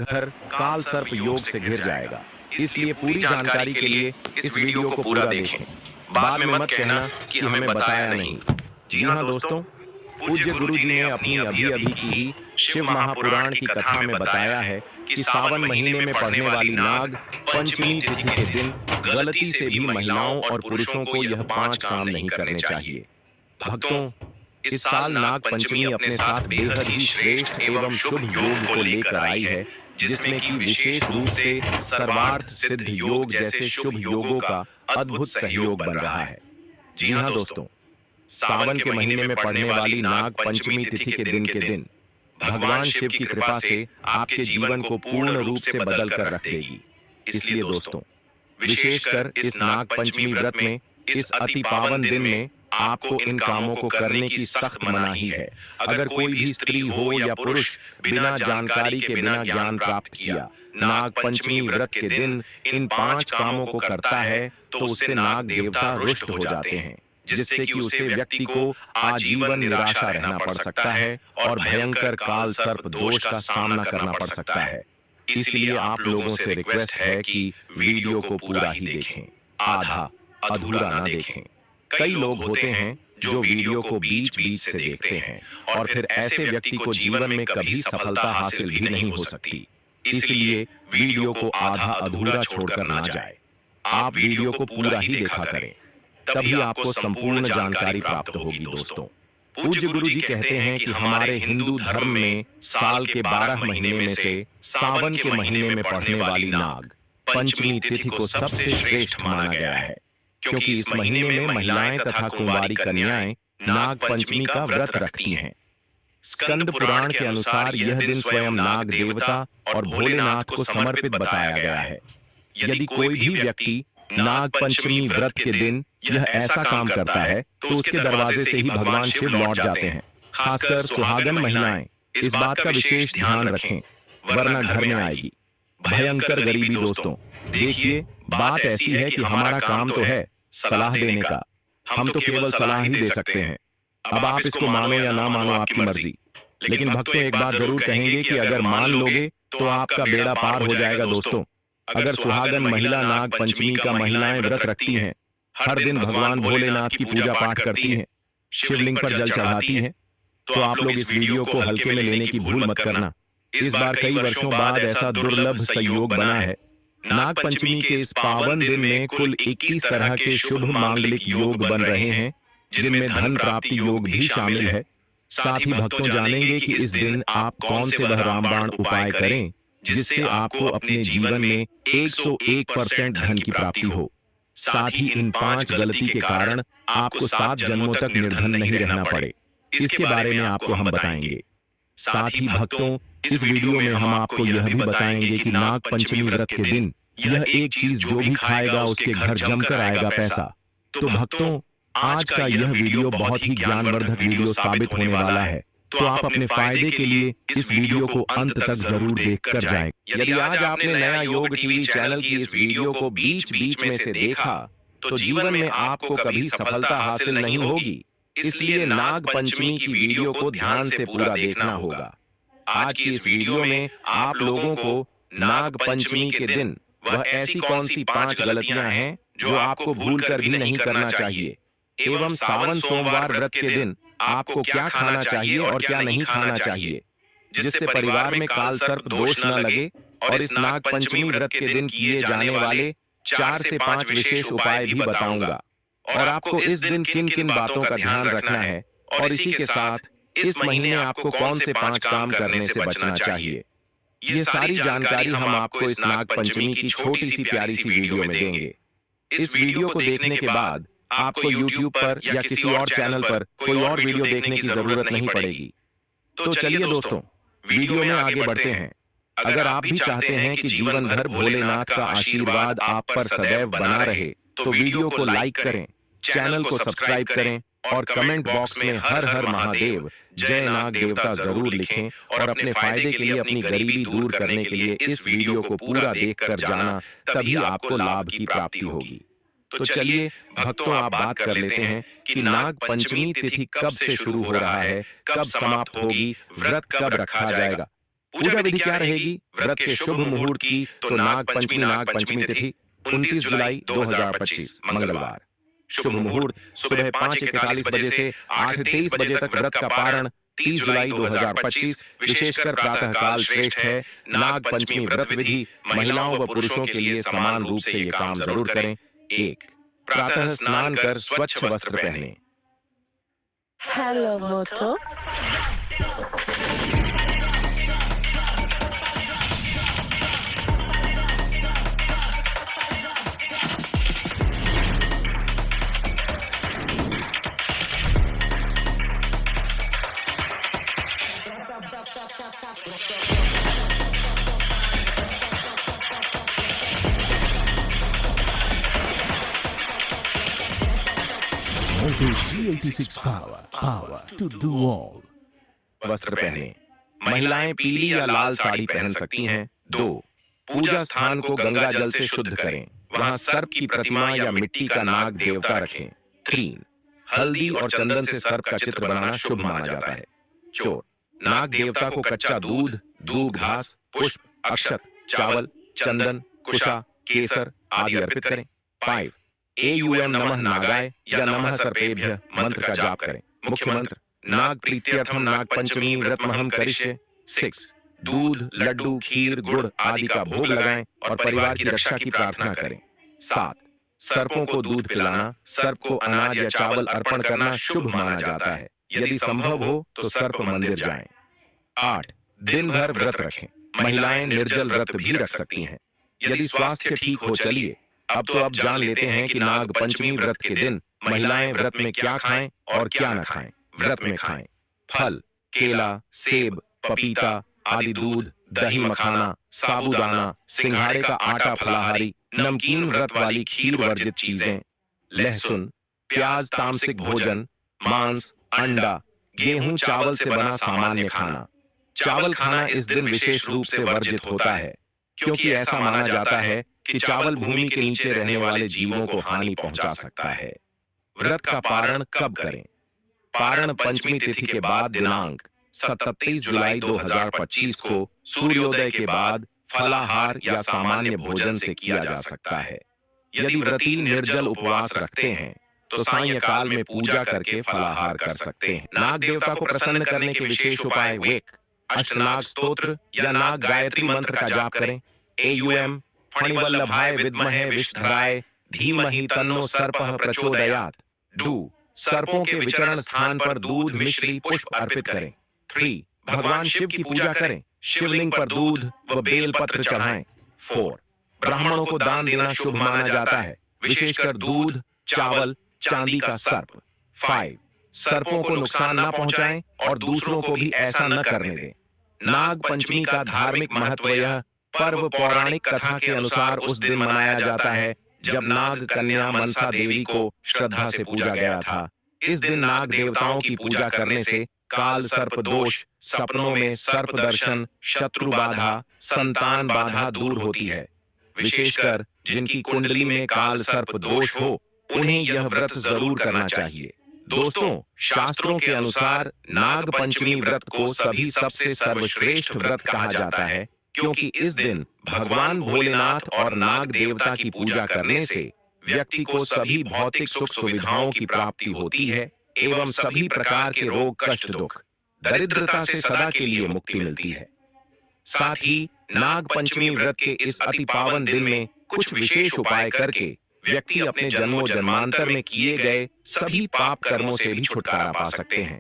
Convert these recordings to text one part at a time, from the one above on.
घर काल सर्प योग से घिर जाएगा। इसलिए पूरी जानकारी के लिए इस वीडियो को पूरा देखें। बाद में मत कहना कि हमें बताया नहीं। जी हाँ दोस्तों, पूज्य गुरु जी ने अपनी अभी अभी की ही शिव महापुराण की कथा में बताया है कि सावन महीने में पड़ने वाली नाग पंचमी तिथि के दिन गलती से भी महिलाओं और पुरुषों को यह 5 काम नहीं करने चाहिए। भक्तों, इस साल नाग पंचमी अपने साथ बेहद ही श्रेष्ठ एवं शुभ योग को लेकर आई है, जिसमें कि विशेष रूप से सर्वार्थ सिद्ध योग जैसे शुभ योगों का अद्भुत सहयोग बन रहा है। जी हाँ दोस्तों, सावन के महीने में पड़ने वाली नाग पंचमी तिथि के दिन भगवान शिव की कृपा से आपके जीवन को पूर्ण रूप से बदल कर रख देगी। इसलिए दोस्तों, विशेषकर इस नाग पंचमी व्रत में, इस अति पावन दिन में आपको इन कामों को करने की सख्त मनाही है। अगर कोई भी स्त्री हो या पुरुष बिना जानकारी के, बिना ज्ञान प्राप्त किया नाग पंचमी व्रत के दिन इन 5 कामों को करता है तो उससे नाग देवता रुष्ट हो जाते हैं, जिससे कि उसे व्यक्ति को आजीवन निराशा रहना पड़ सकता है और भयंकर काल सर्प दोष का सामना करना पड़ सकता है। इसलिए आप लोगों से रिक्वेस्ट है कि वीडियो को पूरा ही देखें, आधा अधूरा ना देखें। कई लोग होते हैं जो वीडियो को बीच बीच से देखते हैं और फिर ऐसे व्यक्ति को जीवन में कभी सफलता हासिल भी नहीं हो सकती। इसलिए वीडियो को आधा अधूरा छोड़कर ना जाए, आप वीडियो को पूरा ही देखा करें, तभी आपको संपूर्ण जानकारी प्राप्त होगी। दोस्तों, पूज्य गुरु जी कहते हैं कि हमारे हिंदू धर्म में साल के 12 महीने में से सावन के महीने में पड़ने वाली नाग पंचमी तिथि को सबसे श्रेष्ठ माना गया है, क्योंकि इस महीने में महिलाएं तथा कुंवारी कन्याएं नाग पंचमी का व्रत रखती हैं। स्कंद पुराण के अनुसार यह दिन स्वयं नाग देवता और भोलेनाथ को समर्पित बताया गया है। यदि कोई भी व्यक्ति नाग पंचमी व्रत के दिन यह ऐसा काम करता है तो उसके दरवाजे से ही भगवान शिव लौट जाते हैं। खासकर सुहागन महिलाएं इस बात का विशेष ध्यान रखें, वरना घर में आएगी भयंकर गरीबी। दोस्तों देखिए, बात ऐसी है कि हमारा काम तो है सलाह देने का, हम तो केवल सलाह ही दे सकते हैं। अब आप इसको मानो या ना मानो आपकी मर्जी, लेकिन भक्तों एक बात जरूर कहेंगे कि अगर मान लोगे तो आपका बेड़ा पार हो जाएगा। दोस्तों, अगर सुहागन महिला नाग पंचमी का महिलाएं व्रत रखती हैं, हर दिन भगवान भोलेनाथ की पूजा पाठ करती हैं, शिवलिंग पर जल चढ़ाती हैं, तो आप लोग इस वीडियो को हल्के में लेने की भूल मत करना। इस बार कई वर्षों बाद ऐसा दुर्लभ संयोग बना है। नाग पंचमी के इस पावन दिन में कुल 21 तरह के शुभ मांगलिक योग बन रहे हैं, जिनमें धन प्राप्ति योग भी शामिल है। साथ ही भक्तों जानेंगे कि इस दिन आप कौन से वह रामबाण उपाय करें जिससे आपको अपने जीवन में 101% धन की प्राप्ति हो। साथ ही इन 5 गलती के कारण आपको 7 जन्मों तक निर्धन नहीं रहना पड़े, इसके बारे में आपको हम बताएंगे। साथ ही भक्तों, इस वीडियो में हम आपको यह भी बताएंगे कि नाग पंचमी व्रत के दिन यह एक चीज जो भी खाएगा उसके घर जमकर आएगा पैसा। तो भक्तों, आज का यह वीडियो बहुत ही ज्ञानवर्धक वीडियो साबित होने वाला है, तो आप अपने फायदे के लिए इस वीडियो को अंत तक जरूर देखकर जाएं। यदि आज आपने नया योग टीवी चैनल की इस वीडियो को बीच बीच में से देखा तो जीवन में आपको कभी सफलता हासिल नहीं होगी। इसलिए नाग पंचमी की वीडियो को ध्यान से पूरा देखना होगा। आज की इस वीडियो में आप लोगों को नाग पंचमी के दिन वह ऐसी कौन सी 5 गलतियां हैं जो आपको भूलकर भी नहीं करना चाहिए, एवं सावन सोमवार व्रत के दिन आपको क्या खाना चाहिए और क्या नहीं खाना चाहिए, जिससे परिवार में काल सर्प दोष न लगे। और इस नाग पंचमी व्रत के दिन किए जाने वाले 4 से 5 विशेष उपाय भी बताऊंगा, और आपको इस दिन किन किन बातों का ध्यान रखना है, और इसी के साथ इस महीने आपको कौन से 5 काम करने से बचना चाहिए। ये सारी जानकारी हम आपको इस नाग पंचमी की छोटी सी प्यारी सी वीडियो में देंगे। इस वीडियो को देखने के बाद आपको YouTube पर या किसी और चैनल पर कोई और वीडियो देखने की जरूरत नहीं पड़ेगी। तो चलिए दोस्तों, वीडियो में आगे बढ़ते हैं। अगर आप भी चाहते हैं कि जीवन भर भोलेनाथ का आशीर्वाद आप पर सदैव बना रहे, तो वीडियो को लाइक करें, चैनल को सब्सक्राइब करें और कमेंट बॉक्स में हर हर महादेव जय नाग देवता जरूर लिखें, और अपने फायदे के लिए, अपनी गरीबी दूर करने के लिए इस वीडियो को पूरा देखकर जाना, तभी आपको लाभ की प्राप्ति होगी। तो चलिए भक्तों, आप बात कर लेते हैं कि नाग पंचमी तिथि कब से शुरू हो रहा है, कब समाप्त होगी, व्रत कब रखा जाएगा। पूजा विधि क्या रहेगी? व्रत के शुभ मुहूर्त की तो नाग पंचमी तिथि 29 जुलाई 2025 मंगलवार। शुभ मुहूर्त सुबह 5:41 बजे से 8:23 बजे तक। व्रत का पारण 30 जुलाई 2025। विशेषकर प्रातः काल श्रेष्ठ है। नाग पंचमी व्रत विधि महिलाओं व पुरुषों के लिए समान रूप से ये काम जरूर करें। 1. प्रातः स्नान कर स्वच्छ वस्त्र पहने। Hello motto. Moto G86 power to do all. वस्त्र पहने। महिलाएं पीली या लाल साड़ी पहन सकती हैं। 2. पूजा स्थान को गंगा जल से शुद्ध करें। वहां सर्प की प्रतिमा या मिट्टी का नाग देवता रखें। 3. हल्दी और चंदन से सर्प का चित्र बनाना शुभ माना जाता है। 4. नाग देवता को कच्चा दूध, दूब घास, पुष्प, अक्षत, चावल, चंदन, कुशा, केसर आदि अर्पित करें। 5. एयूएम नमः नागाय या नमः सर्पेभ्य मंत्र का जाप करें। मुख्य मंत्र नाग प्रीत्यर्थम नाग पंचमी व्रतमहम करिष्ये। 6. दूध, लड्डू, खीर, गुड़ आदि का भोग लगाएं और परिवार की रक्षा की प्रार्थना करें। 7. सर्पों को दूध पिलाना, सर्प को अनाज या चावल अर्पण करना शुभ माना जाता है। यदि संभव हो तो सर्प मंदिर जाएं। 8. दिन भर व्रत रखें। महिलाएं निर्जल व्रत भी रख सकती हैं। यदि स्वास्थ्य ठीक हो। चलिए अब जान लेते हैं कि नाग पंचमी व्रत के दिन महिलाएं व्रत में क्या खाएं और क्या न खाएं। व्रत में खाएं फल, केला, सेब, पपीता आदि, दूध, दही मखाना, साबूदाना, सिंघाड़े का आटा, फलाहारी, नमकीन व्रत वाली खीर वर्जित चीजें, लहसुन, प्याज, तामसिक भोजन, मांस, अंडा, गेहूं, चावल से बना सामान्य खाना। चावल खाना इस दिन विशेष रूप से वर्जित होता है क्योंकि ऐसा माना जाता है कि चावल भूमि के नीचे रहने वाले जीवों को हानि पहुंचा सकता है। व्रत का पारण कब करें? पारण पंचमी तिथि के बाद दिनांक 27 जुलाई 2025 को सूर्योदय के बाद फलाहार या सामान्य भोजन से किया जा सकता है। यदि व्रती निर्जल उपवास रखते हैं तो सायंकाल में पूजा करके फलाहार कर सकते हैं। नाग देवता को प्रसन्न करने के विशेष उपाय: 1. अष्टनाग स्तोत्र या नाग गायत्री मंत्र का जाप करें। एयूएम फणिवल्लभाय विद्महे विषधराय धीमहि तन्नो सर्पः प्रचोदयात्। 2. सर्पों के विचरण स्थान पर दूध, मिश्री, पुष्प अर्पित करें। 3. भगवान शिव की पूजा करें। शिवलिंग पर दूध व बेल पत्र चढ़ाएं। 4. ब्राह्मणों को दान देना शुभ माना जाता है, विशेषकर दूध, चावल, चांदी का सर्प। 5. सर्पों को नुकसान न पहुंचाएं और दूसरों को भी ऐसा न करने दें। नाग पंचमी का धार्मिक महत्व: यह पर्व पौराणिक कथा के अनुसार उस दिन मनाया जाता है जब नाग कन्या मनसा देवी को श्रद्धा से पूजा गया था। इस दिन नाग देवताओं की पूजा करने से काल सर्प दोष, सपनों में सर्प दर्शन, शत्रु बाधा, संतान बाधा दूर होती है। विशेषकर जिनकी कुंडली में काल सर्प दोष हो उन्हें यह व्रत जरूर करना चाहिए। दोस्तों, शास्त्रों के अनुसार नाग पंचमी व्रत को सभी सबसे सर्वश्रेष्ठ व्रत कहा जाता है क्योंकि इस दिन भगवान भोलेनाथ और नाग देवता की पूजा करने से व्यक्ति को सभी भौतिक सुख सुविधाओं की प्राप्ति होती है एवं सभी प्रकार के रोग, कष्ट, दुख, दरिद्रता से सदा के लिए मुक्ति मिलती है। साथ ही नाग पंचमी व्रत के इस अति पावन दिन में कुछ विशेष उपाय करके व्यक्ति अपने जन्मों जन्मांतर में किए गए सभी पाप कर्मों से भी छुटकारा पा सकते हैं।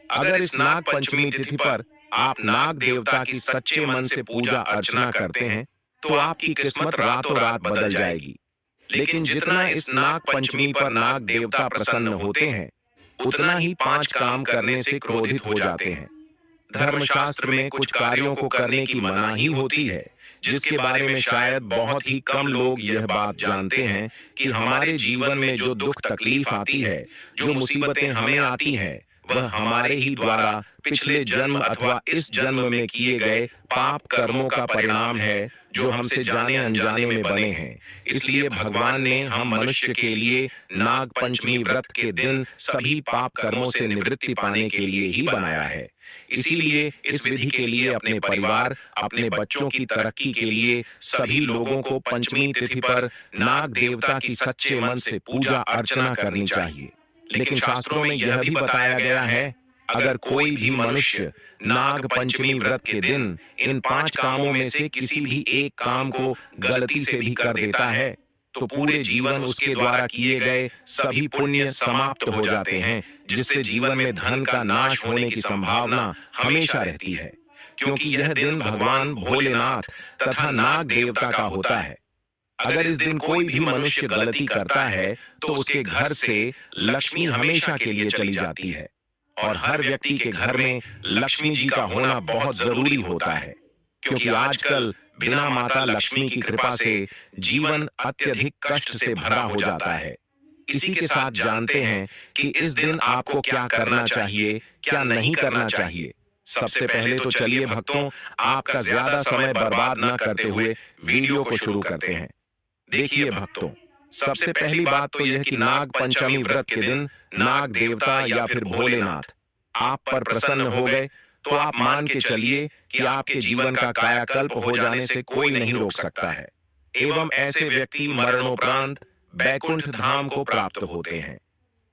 अगर इस नाग पंचमी तिथि पर आप नाग देवता की सच्चे मन से पूजा अर्चना करते हैं तो आपकी किस्मत रातों रात बदल जाएगी। लेकिन जितना इस नाग पंचमी पर नाग देवता प्रसन्न होते हैं उतना ही 5 काम करने से क्रोधित हो जाते हैं। धर्मशास्त्र में कुछ कार्यों को करने की मनाही होती है जिसके बारे में शायद बहुत ही कम लोग यह बात जानते हैं कि हमारे जीवन में जो दुख तकलीफ आती है, जो मुसीबतें हमें आती हैं, वह हमारे ही द्वारा पिछले जन्म अथवा इस जन्म में किए गए पाप कर्मों का परिणाम है जो हमसे जाने अनजाने में बने हैं। इसलिए भगवान ने हम मनुष्य के लिए नाग पंचमी व्रत के दिन सभी पाप कर्मों से निवृत्ति पाने के लिए ही बनाया है। इसीलिए इस विधि के लिए अपने परिवार, अपने बच्चों की तरक्की के लिए सभी लोगों को पंचमी तिथि पर नाग देवता की सच्चे मन से पूजा अर्चना करनी चाहिए। लेकिन शास्त्रों में यह भी बताया गया है, अगर कोई भी मनुष्य नाग पंचमी व्रत के दिन इन 5 कामों में से किसी भी एक काम को गलती से भी कर देता है, तो पूरे जीवन उसके द्वारा किए गए सभी पुण्य समाप्त हो जाते हैं, जिससे जीवन में धन का नाश होने की संभावना हमेशा रहती है। क्योंकि यह दिन भगवान भोलेनाथ तथा नाग देवता का होता है। अगर इस दिन कोई भी मनुष्य गलती करता है, तो उसके घर से लक्ष्मी हमेशा के लिए चली जाती है। और हर व्यक्ति के घर में लक्ष्मी जी का होना बहुत जरूरी होता है, क्योंकि आजकल बिना माता लक्ष्मी की कृपा से जीवन अत्यधिक कष्ट से भरा हो जाता है। इसी के साथ जानते हैं कि इस दिन आपको क्या करना चाहिए, क्या नहीं करना चाहिए। सबसे पहले तो चलिए भक्तों, आपका ज्यादा समय बर्बाद न करते हुए वीडियो को शुरू करते हैं। देखिए भक्तों, सबसे पहली बात तो यह कि नाग पंचमी व्रत के दिन नाग देवता या फिर भोलेनाथ आप पर प्रसन्न हो गए, तो आप मान के चलिए कि आपके जीवन का कायाकल्प हो जाने से कोई नहीं रोक सकता है, एवं ऐसे व्यक्ति मरणोपरांत बैकुंठ धाम को प्राप्त होते हैं।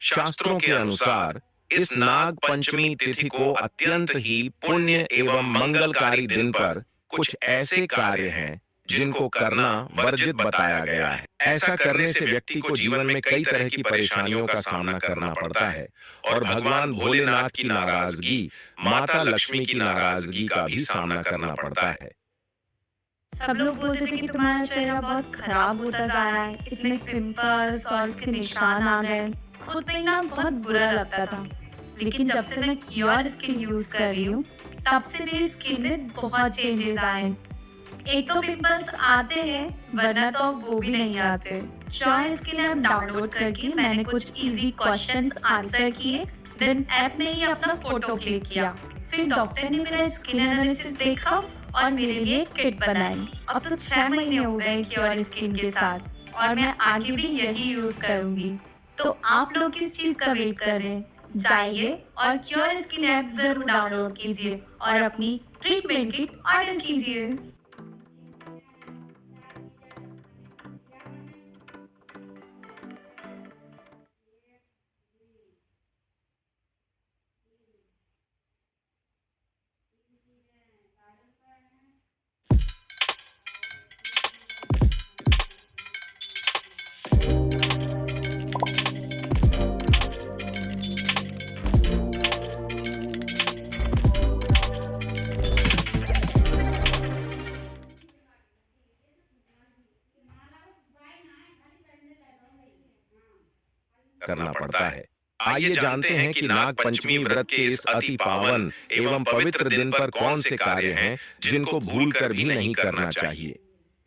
शास्त्रों के अनुसार इस नाग पंचमी तिथि को अत्यंत ही पुण्य एवं मंगलकारी दिन पर कुछ ऐसे कार्य हैं जिनको करना वर्जित बताया गया है। ऐसा करने से व्यक्ति को जीवन में कई तरह की परेशानियों का सामना करना पड़ता है और भगवान भोलेनाथ की नाराजगी, माता लक्ष्मी की नाराजगी का भी सामना करना पड़ता है। सब लोग बोलते थे कि तुम्हारा चेहरा बहुत खराब होता जा रहा है, इतने पिंपल्स और इसके निशान आ गए। खुद पे ना बहुत बुरा लगता था, लेकिन जब से मैं क्योर स्किन यूज कर रही हूँ, तब से मेरी स्किन में बहुत चेंजेस आए। एक तो पिंपल्स आते हैं, वरना तो वो भी नहीं आते। क्योर स्किन ऐप डाउनलोड करके मैंने कुछ इजी क्वेश्चंस आंसर किए, देन ऐप में ही अपना फोटो क्लिक किया। फिर डॉक्टर ने मेरा स्किन एनालिसिस देखा और मेरे लिए किट बनाई। अब तो 6 महीने हो गए क्योर स्किन के साथ और मैं आगे भी यही यूज करूंगी। तो आप लोग किस चीज का वेट कर रहे हैं? जाइए और क्योर स्किन ऐप जरूर डाउनलोड कीजिए और अपनी ट्रीटमेंट किट ऑर्डर कीजिए। करना पड़ता है। आइए जानते हैं कि नाग पंचमी व्रत के इस अति पावन एवं पवित्र दिन पर कौन से कार्य हैं जिनको भूलकर भी नहीं करना चाहिए।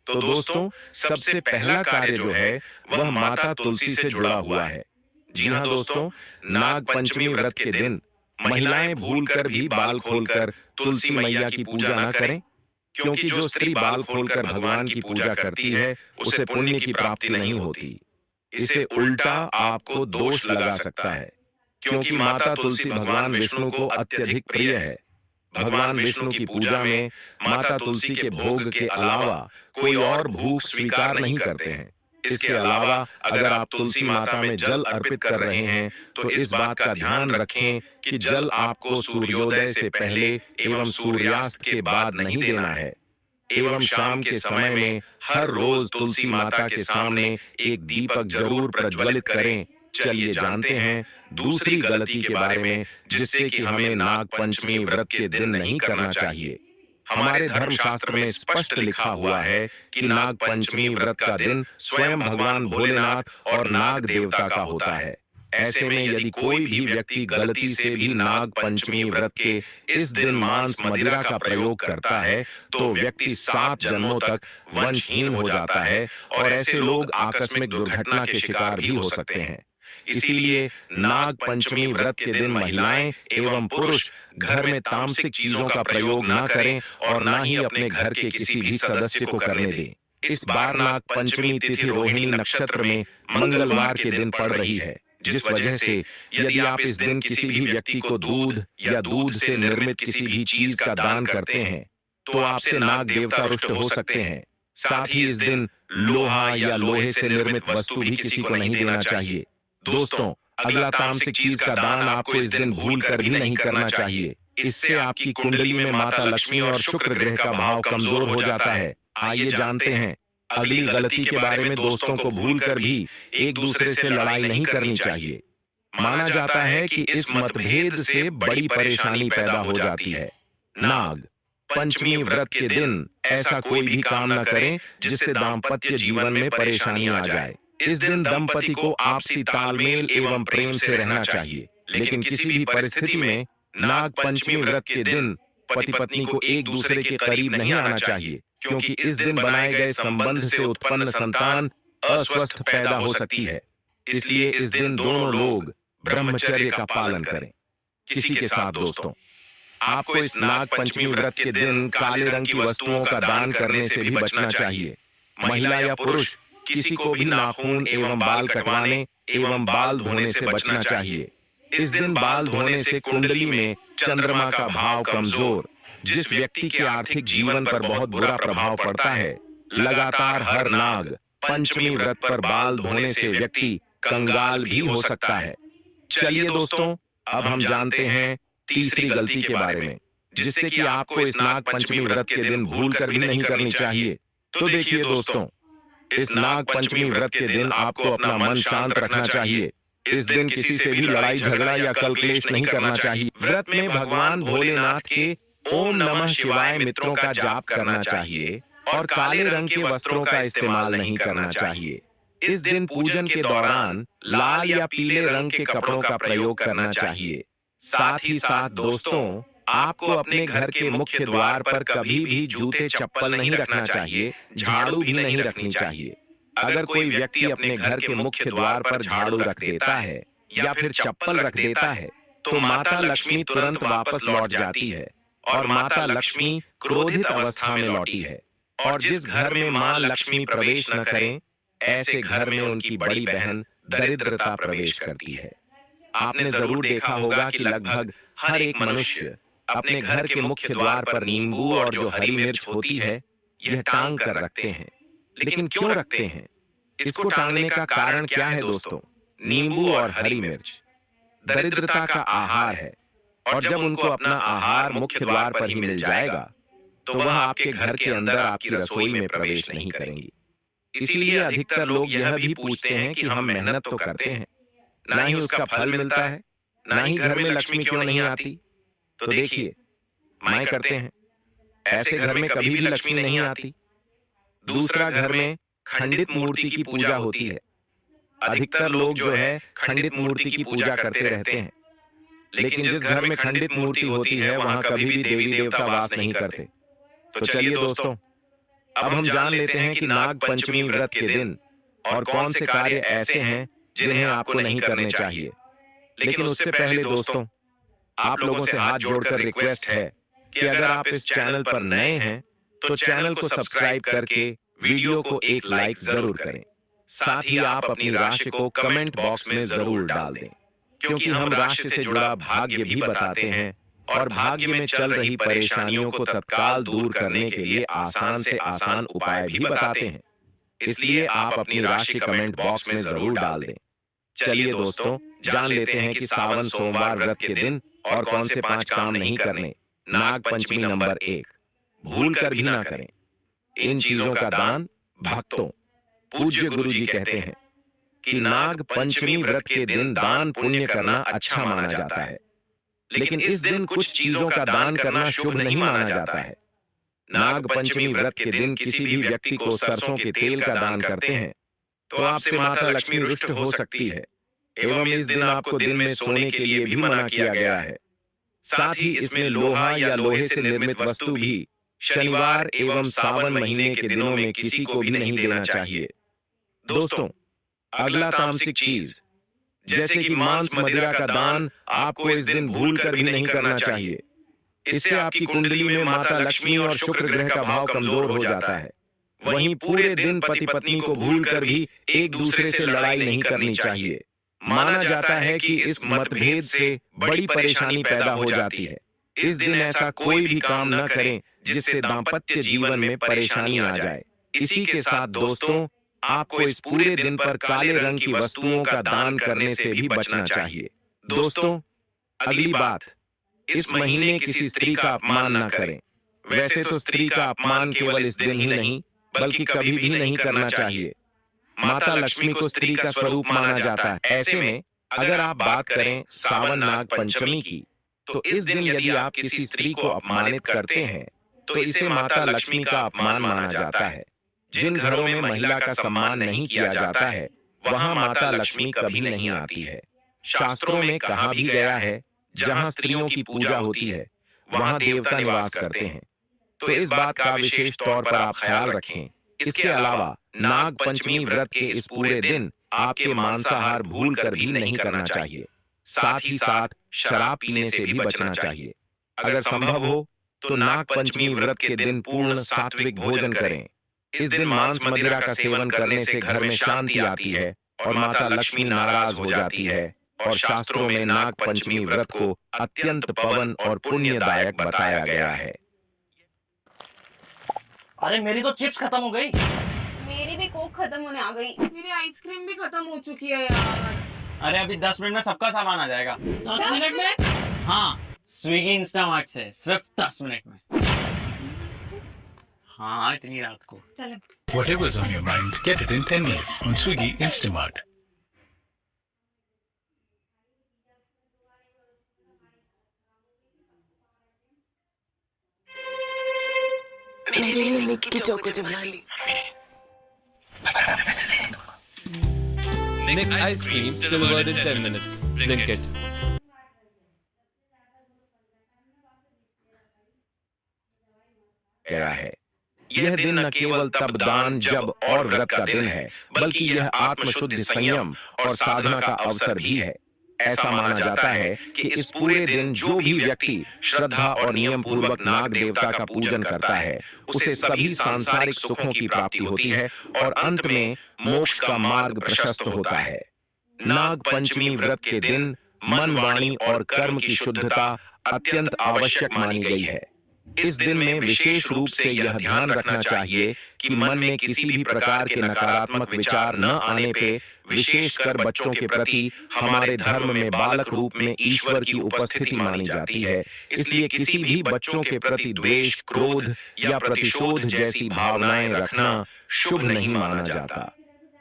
तो दोस्तों, सबसे पहला कार्य जो है वह माता तुलसी से जुड़ा हुआ है। जी हाँ दोस्तों, नाग पंचमी व्रत के दिन महिलाएं भूलकर भी बाल खोलकर तुलसी मैया की पूजा न करें, क्योंकि जो स्त्री बाल खोलकर भगवान की पूजा करती है उसे पुण्य की प्राप्ति नहीं होती। इसे उल्टा आपको दोष लगा सकता है, क्योंकि माता तुलसी भगवान विष्णु को अत्यधिक प्रिय है। भगवान विष्णु की पूजा में माता तुलसी के भोग के अलावा कोई और भूख स्वीकार नहीं करते हैं। इसके अलावा अगर आप तुलसी माता में जल अर्पित कर रहे हैं, तो इस बात का ध्यान रखें कि जल आपको सूर्योदय से पहले एवं सूर्यास्त के बाद नहीं देना है, एवं शाम के समय में हर रोज तुलसी माता के सामने एक दीपक जरूर प्रज्वलित करें। चलिए जानते हैं दूसरी गलती के बारे में, जिससे कि हमें नाग पंचमी व्रत के दिन नहीं करना चाहिए। हमारे धर्मशास्त्र में स्पष्ट लिखा हुआ है कि नाग पंचमी व्रत का दिन स्वयं भगवान भोलेनाथ और नाग देवता का होता है। ऐसे में यदि कोई भी व्यक्ति गलती से भी नाग पंचमी व्रत के इस दिन मांस मदिरा का प्रयोग करता है, तो व्यक्ति 7 जन्मों तक वंशहीन हो जाता है और ऐसे लोग आकस्मिक दुर्घटना के शिकार भी हो सकते हैं। इसीलिए नाग पंचमी व्रत के दिन महिलाएं एवं पुरुष घर में तामसिक चीजों का प्रयोग ना करें और ना ही अपने घर के किसी भी सदस्य को करने दें। इस बार नाग पंचमी तिथि रोहिणी नक्षत्र में मंगलवार के दिन पड़ रही है, जिस वजह से यदि आप इस दिन किसी भी व्यक्ति को दूध या दूध से निर्मित किसी भी चीज का दान करते हैं तो आपसे नाग देवता रुष्ट हो सकते हैं। साथ ही इस दिन लोहा या लोहे से निर्मित वस्तु भी किसी को नहीं देना चाहिए। दोस्तों, अगला तामसिक चीज का दान आपको इस दिन भूल कर भी नहीं करना चाहिए। इससे आपकी कुंडली में माता लक्ष्मी और शुक्र ग्रह का भाव कमजोर हो जाता है। आइए जानते हैं अगली गलती के बारे में। दोस्तों को भूल कर भी एक दूसरे से लड़ाई नहीं करनी चाहिए। माना जाता है कि इस मतभेद से बड़ी परेशानी पैदा हो जाती है। नाग पंचमी व्रत के दिन ऐसा कोई भी काम न करें जिससे दाम्पत्य जीवन में परेशानी आ जाए। इस दिन दंपति को आपसी तालमेल एवं प्रेम से रहना चाहिए, लेकिन किसी भी परिस्थिति में नाग पंचमी व्रत के दिन पति पत्नी को एक दूसरे के करीब नहीं आना चाहिए, क्योंकि इस दिन बनाए गए संबंध से उत्पन्न संतान अस्वस्थ पैदा हो सकती है। इसलिए इस दिन दोनों लोग ब्रह्मचर्य का पालन करें। किसी के साथ दोस्तों, आपको इस नाग पंचमी व्रत के दिन काले रंग की वस्तुओं का दान करने से भी बचना चाहिए। महिला या पुरुष किसी को भी नाखून एवं बाल कटवाने एवं बाल धोने से बचना चाहिए। इस दिन बाल धोने से कुंडली में चंद्रमा का भाव कमजोर, जिस व्यक्ति के आर्थिक जीवन पर बहुत बुरा प्रभाव पड़ता है। लगातार हर नाग पंचमी व्रत पर बाल धोने से व्यक्ति कंगाल भी हो सकता है। चलिए दोस्तों, अब हम जानते हैं तीसरी गलती के बारे में, जिससे कि आपको इस नाग पंचमी व्रत के दिन भूल कर भी नहीं करनी चाहिए। तो देखिए दोस्तों, इस नाग पंचमी व्रत के दिन आपको अपना मन शांत रखना चाहिए। इस दिन किसी से भी लड़ाई झगड़ा या कल क्लेश नहीं करना चाहिए। व्रत में भगवान भोलेनाथ के ओम नमः शिवाय मंत्रों का जाप करना चाहिए और काले रंग के वस्त्रों का इस्तेमाल नहीं करना चाहिए। इस दिन पूजन के दौरान लाल या पीले रंग के कपड़ों का प्रयोग करना चाहिए। साथ ही साथ दोस्तों, आपको अपने घर के मुख्य द्वार पर कभी भी जूते चप्पल नहीं रखना चाहिए, झाड़ू भी नहीं रखनी चाहिए। अगर कोई व्यक्ति अपने घर के मुख्य द्वार पर झाड़ू रख देता है या फिर चप्पल रख देता है तो माता लक्ष्मी तुरंत वापस लौट जाती है और माता लक्ष्मी क्रोधित अवस्था में लौटी है। और जिस घर में मां लक्ष्मी प्रवेश न करें, ऐसे घर में उनकी बड़ी बहन दरिद्रता प्रवेश करती है। आपने जरूर देखा होगा कि लगभग हर एक मनुष्य अपने घर के मुख्य द्वार पर नींबू और जो हरी मिर्च होती है यह टांग कर रखते हैं। लेकिन क्यों रखते हैं? इसको टांगने का कारण क्या है दोस्तों? नींबू और हरी मिर्च दरिद्रता का आहार है, और जब उनको अपना आहार मुख्य द्वार पर ही मिल जाएगा तो वह आपके घर के अंदर आपकी रसोई में प्रवेश नहीं करेंगी। इसीलिए अधिकतर लोग यह भी पूछते हैं कि हम मेहनत तो करते हैं, ना ही उसका फल मिलता है, ना ही घर में लक्ष्मी क्यों नहीं आती। तो देखिए, माएं करते हैं, ऐसे घर में कभी भी लक्ष्मी नहीं आती। दूसरा, घर में खंडित मूर्ति की पूजा होती है। अधिकतर लोग जो है खंडित मूर्ति की पूजा करते रहते हैं, लेकिन जिस घर में खंडित मूर्ति होती है वहां कभी भी देवी देवता वास नहीं करते। तो चलिए दोस्तों, अब हम जान लेते हैं कि नाग पंचमी व्रत के दिन और कौन से कार्य ऐसे हैं जिन्हें आपको नहीं करने चाहिए। लेकिन उससे पहले दोस्तों, आप लोगों से हाथ जोड़कर रिक्वेस्ट है कि अगर आप इस चैनल पर नए हैं तो चैनल को सब्सक्राइब करके वीडियो को एक लाइक जरूर करें। साथ ही आप अपनी राशि को कमेंट बॉक्स में जरूर डाल दें, क्योंकि हम राशि से जुड़ा भाग्य भी बताते हैं और भाग्य में चल रही परेशानियों को तत्काल दूर करने के लिए आसान से आसान उपाय भी बताते हैं। इसलिए आप अपनी राशि कमेंट बॉक्स में जरूर डाल दें। चलिए दोस्तों, जान लेते हैं कि सावन सोमवार व्रत के दिन और कौन से 5 काम नहीं करने। नाग पंचमी नंबर 1, भूल कर भी ना करें। इन चीजों का दान भक्तों, पूज्य गुरु जी कहते हैं कि नाग पंचमी व्रत के दिन दान पुण्य करना अच्छा माना जाता है, लेकिन इस दिन कुछ चीजों का दान करना शुभ नहीं माना जाता है। नाग पंचमी व्रत के दिन किसी भी व्यक्ति को सरसों के तेल का दान करते हैं तो आपसे माता लक्ष्मी रुष्ट हो सकती है, एवं इस दिन आपको दिन में सोने के लिए भी मना किया गया है। साथ ही इसमें लोहा या लोहे से निर्मित वस्तु भी शनिवार एवं सावन महीने के दिनों में किसी को भी नहीं देना चाहिए। दोस्तों, अगला तामसिक चीज जैसे कि मांस मदिरा का दान आपको इस दिन भूल कर भी नहीं करना चाहिए। इससे आपकी कुंडली में माता लक्ष्मी और शुक्र ग्रह का भाव कमजोर हो जाता है। वहीं पूरे दिन पति पत्नी को भूल कर भी एक दूसरे से लड़ाई नहीं करनी चाहिए। माना जाता है कि इस मतभेद से बड़ी परेशानी पैदा हो जाती है। इस दिन ऐसा कोई भी काम न करें जिससे दांपत्य जीवन में परेशानी आ जाए। इसी के साथ दोस्तों, आपको इस पूरे दिन पर काले रंग की वस्तुओं का दान करने से भी बचना चाहिए। दोस्तों, अगली बात, इस महीने किसी स्त्री का अपमान न करें। वैसे तो स्त्री का अपमान केवल इस दिन ही नहीं, बल्कि कभी भी नहीं करना चाहिए। माता लक्ष्मी को स्त्री का स्वरूप माना जाता है। ऐसे में अगर आप बात करें सावन नाग पंचमी की, तो इस दिन यदि आप किसी स्त्री को अपमानित करते हैं, तो इसे माता लक्ष्मी का अपमान माना जाता है। जिन घरों में महिला का सम्मान नहीं किया जाता है, वहां माता लक्ष्मी कभी नहीं आती है। शास्त्रों में कहा भी गया है, जहां स्त्रियों की पूजा होती है, वहां देवता निवास करते हैं। तो इस बात का विशेष तौर पर आप ख्याल रखें। इसके अलावा नाग पंचमी व्रत के इस पूरे दिन आपके मांसाहार भूल कर भी नहीं करना चाहिए। साथ ही साथ शराब पीने से भी बचना चाहिए। अगर संभव हो तो नाग पंचमी व्रत के दिन पूर्ण सात्विक भोजन करें। इस दिन मांस मदिरा का सेवन करने से घर में शांति आती है और माता लक्ष्मी नाराज हो जाती है। और शास्त्रों में नाग पंचमी व्रत को अत्यंत पवन और पुण्यदायक बताया गया है। अरे मेरी तो चिप्स खत्म हो गई। मेरी भी कोक खत्म होने आ गई। मेरी आइसक्रीम भी खत्म हो चुकी है यार। अरे अभी 10 मिनट में सबका सामान आ जाएगा। 10 मिनट में? हाँ, स्विगी इंस्टामार्ट से सिर्फ 10 मिनट में। हाँ, इतनी रात को। चलो। Whatever's on your mind, get it in 10 minutes on Swiggy Instamart. मेरे लिए निक्की चोको बना ली। Nick ice cream delivered in 10 minutes. Blinkit. गया है। यह दिन न केवल तप दान जब और व्रत का दिन है, बल्कि यह आत्मशुद्धि संयम और साधना का अवसर भी है। ऐसा माना जाता है कि इस पूरे दिन जो भी व्यक्ति श्रद्धा और नियम पूर्वक नाग देवता का पूजन करता है, उसे सभी सांसारिक सुखों की प्राप्ति होती है और अंत में मोक्ष का मार्ग प्रशस्त होता है। नाग पंचमी व्रत के दिन मन, वाणी और कर्म की शुद्धता अत्यंत आवश्यक मानी गई है। इस दिन में विशेष रूप से यह ध्यान रखना चाहिए कि मन में किसी भी प्रकार के नकारात्मक विचार न आने पे, विशेषकर बच्चों के प्रति हमारे धर्म में बालक रूप में ईश्वर की उपस्थिति मानी जाती है। इसलिए किसी भी बच्चों के प्रति द्वेष, क्रोध या प्रतिशोध जैसी भावनाएं रखना शुभ नहीं माना जाता।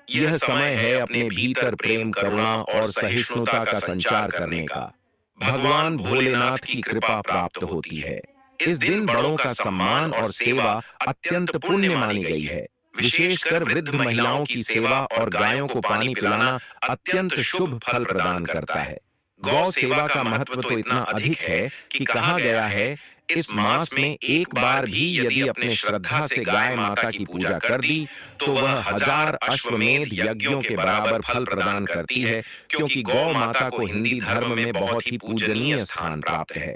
यह समय है अपने भीतर प्रेम, करुणा और सहिष्णुता का संचार करने का। भगवान भोलेनाथ की कृपा प्राप्त होती है। इस दिन बड़ों का सम्मान और सेवा अत्यंत पुण्य मानी गई है। विशेषकर वृद्ध महिलाओं की सेवा और गायों को पानी पिलाना अत्यंत शुभ फल प्रदान करता है। गौ सेवा का महत्व तो इतना अधिक है कि कहा गया है, इस मास में एक बार भी यदि अपने श्रद्धा से गाय माता की पूजा कर दी, तो वह 1000 अश्वमेध यज्ञों के बराबर फल प्रदान करती है, क्योंकि गौ माता को हिंदी धर्म में बहुत ही पूजनीय स्थान प्राप्त है।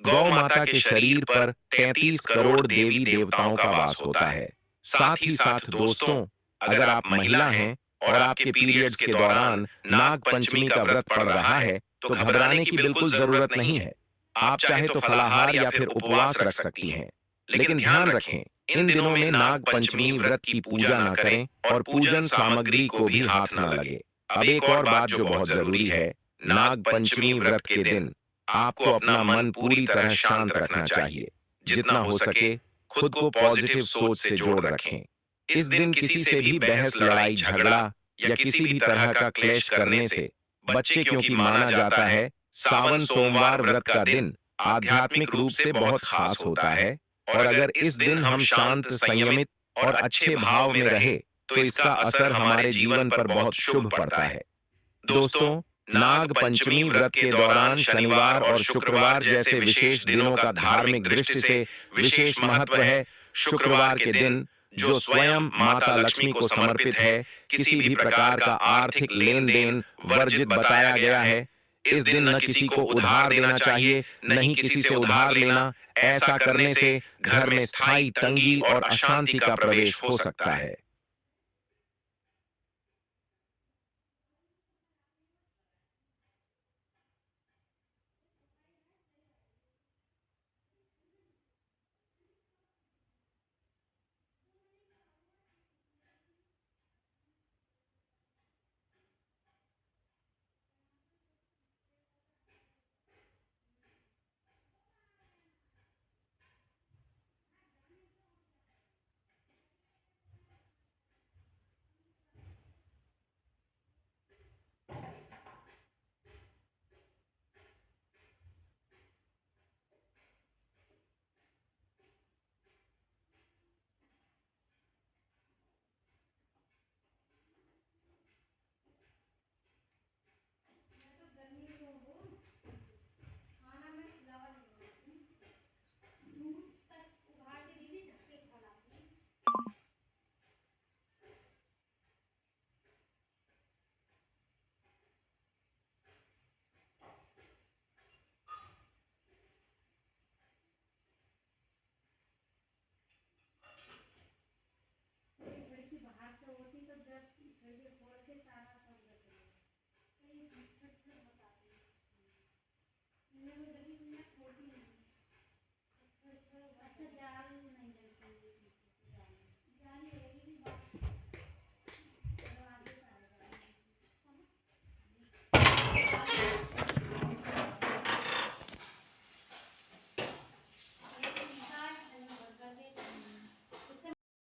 गौ माता के शरीर पर 33 करोड़ देवी देवताओं का वास होता है। साथ ही साथ दोस्तों, अगर आप महिला हैं और आपके पीरियड्स के दौरान नाग पंचमी का व्रत पड़ रहा है, तो घबराने की बिल्कुल जरूरत नहीं है। आप चाहे तो फलाहार या फिर उपवास रख सकती हैं। लेकिन ध्यान रखें, इन दिनों में नाग पंचमी व्रत की पूजा न करें और पूजन सामग्री को भी हाथ न लगे। अब एक और बात जो बहुत जरूरी है, नाग पंचमी व्रत के दिन आपको अपना मन पूरी तरह शांत रखना चाहिए। जितना हो सके खुद को पॉजिटिव सोच से जोड़ रखें। इस दिन किसी से भी बहस, लड़ाई, झगड़ा या किसी भी तरह का क्लेश करने से बच्चे, क्योंकि माना जाता है सावन सोमवार व्रत का दिन आध्यात्मिक रूप से बहुत खास होता है और अगर इस दिन हम शांत, संयमित और अच्छे भाव में रहे तो इसका असर हमारे जीवन पर बहुत शुभ पड़ता है। दोस्तों, नाग पंचमी व्रत के दौरान शनिवार और शुक्रवार जैसे विशेष दिनों का धार्मिक दृष्टि से विशेष महत्व है। शुक्रवार के दिन, जो स्वयं माता लक्ष्मी को समर्पित है, किसी भी प्रकार का आर्थिक लेन देन वर्जित बताया गया है। इस दिन न किसी को उधार देना चाहिए, न ही किसी से उधार लेना। ऐसा करने से घर में स्थायी तंगी और अशांति का प्रवेश हो सकता है।